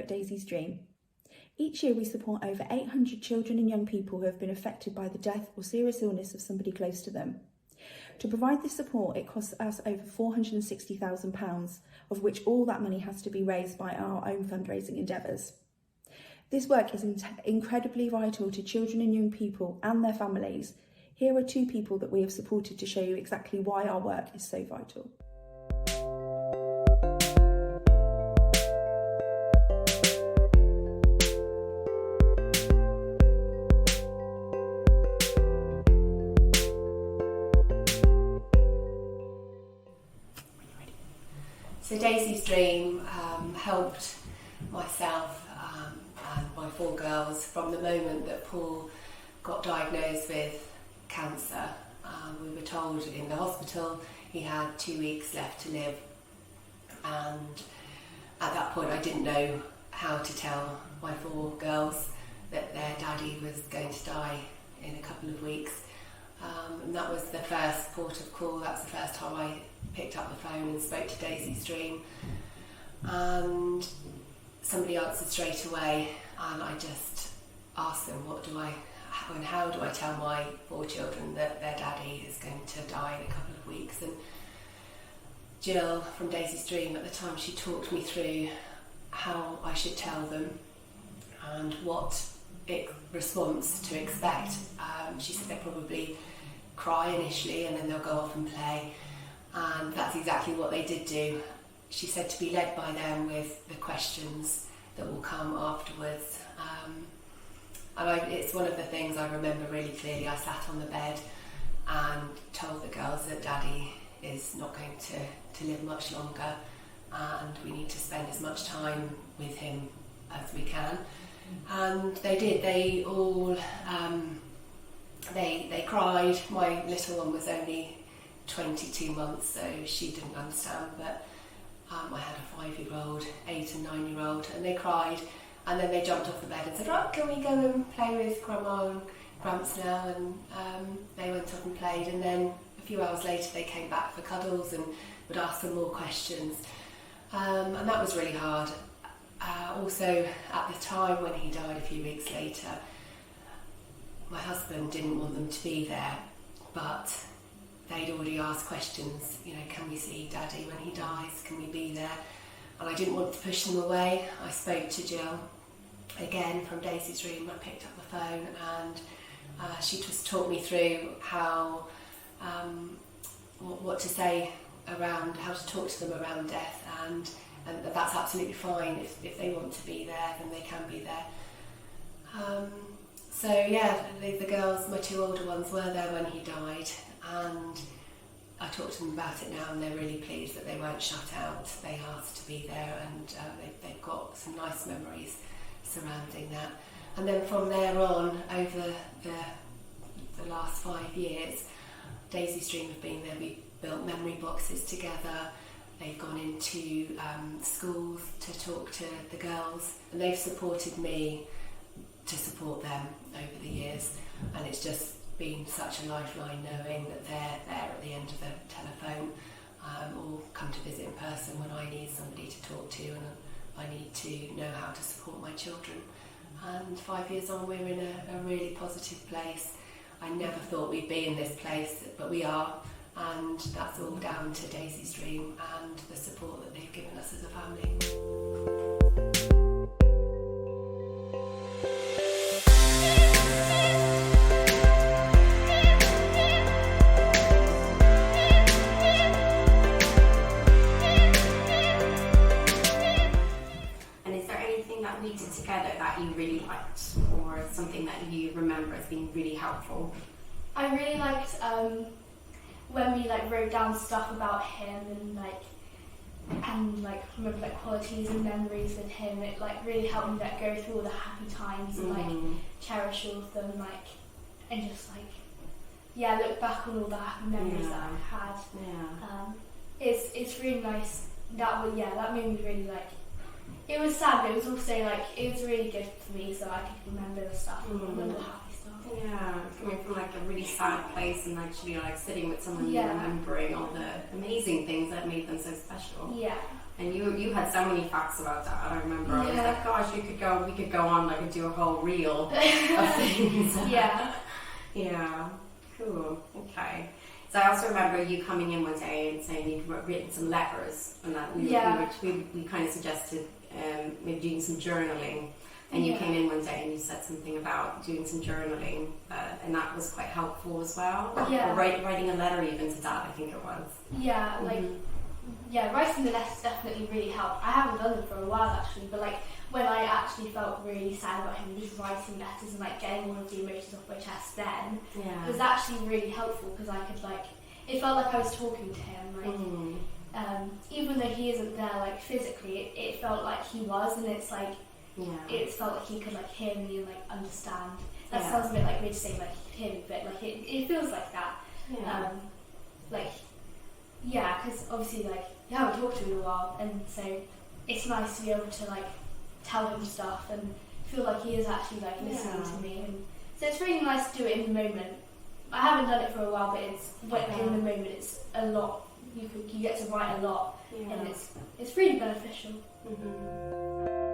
at Daisy's Dream. Each year we support over 800 children and young people who have been affected by the death or serious illness of somebody close to them. To provide this support, it costs us over £460,000, of which all that money has to be raised by our own fundraising endeavours. This work is incredibly vital to children and young people and their families. Here are two people that we have supported to show you exactly why our work is so vital. So Daisy's Dream helped myself and my 4 girls from the moment that Paul got diagnosed with cancer. We were told in the hospital he had 2 weeks left to live, and at that point I didn't know how to tell my 4 girls that their daddy was going to die in a couple of weeks. And that was the first port of call. That's the first time I picked up the phone and spoke to Daisy's Dream, and somebody answered straight away, and I just asked them, how do I tell my 4 children that their daddy is going to die in a couple of weeks? And Jill from Daisy's Dream at the time, she talked me through how I should tell them and what response to expect. She said they'll probably cry initially and then they'll go off and play, and that's exactly what they did do. She said to be led by them with the questions that will come afterwards. And it's one of the things I remember really clearly. I sat on the bed and told the girls that Daddy is not going to live much longer, and we need to spend as much time with him as we can. And they did. They all they cried. My little one was only 22 months, so she didn't understand, but I had a 5-year-old, 8 and 9-year-old, and they cried, and then they jumped off the bed and said, right, can we go and play with Grandma and Gramps now? And they went off and played, and then a few hours later they came back for cuddles and would ask them more questions, and that was really hard. Also, at the time when he died a few weeks later, my husband didn't want them to be there, but they'd already asked questions, can we see Daddy when he dies, can we be there? And I didn't want to push them away. I spoke to Jill again from Daisy's Dream. I picked up the phone, and she just taught me through how what to say around, how to talk to them around death, and that's absolutely fine. If they want to be there, then they can be there. So yeah, the girls, my 2 older ones, were there when he died, and I talked to them about it now, and they're really pleased that they weren't shut out. They asked to be there, and they've got some nice memories surrounding that. And then from there on, over the last 5 years, Daisy's Dream have been there. We built memory boxes together. They've gone into schools to talk to the girls, and they've supported me to support them over the years, and it's just been such a lifeline knowing that they're there at the end of the telephone, or come to visit in person when I need somebody to talk to and I need to know how to support my children. And 5 years on, we're in a really positive place. I never thought we'd be in this place, but we are, and that's all down to Daisy's Dream and the support that they've given us as a family. We did together that you really liked, or something that you remember as being really helpful? I really liked when we wrote down stuff about him and remember qualities and memories with him. It really helped me go through all the happy times and cherish all of them and just look back on all the happy memories that I've had. It's really nice. That made me really it was sad, but it was also it was really good for me, so I could remember the stuff and remember the happy stuff. Yeah, coming from a really sad place and actually sitting with someone and remembering all the amazing things that made them so special. Yeah. And you had so many facts about that. I remember. I was Yeah. like, gosh, we could go on like and do a whole reel of things. Yeah. Yeah. Cool. Okay. So I also remember you coming in one day and saying you'd written some letters, and that we kind of suggested maybe doing some journaling. And you Yeah. came in one day and you said something about doing some journaling, and that was quite helpful as well. Yeah. Or writing a letter even to Dad, I think it was. Yeah, like, yeah, writing the letters definitely really helped. I haven't done it for a while actually, but like when I actually felt really sad about him, just writing letters and like getting all of the emotions off my chest then Yeah. was actually really helpful because I could like, it felt like I was talking to him, like, even though he isn't there like physically, it felt like he was, and it's like, it felt like he could like hear me and like understand. That sounds a bit like weird to say like he could hear me, but like it feels like that. Yeah. Like, yeah, because obviously like you haven't talked to him in a while, and so it's nice to be able to like tell him stuff and feel like he is actually like listening to me, and so it's really nice to do it in the moment. I haven't done it for a while, but in the moment it's a lot. You get to write a lot, and it's really beneficial. Mm-hmm.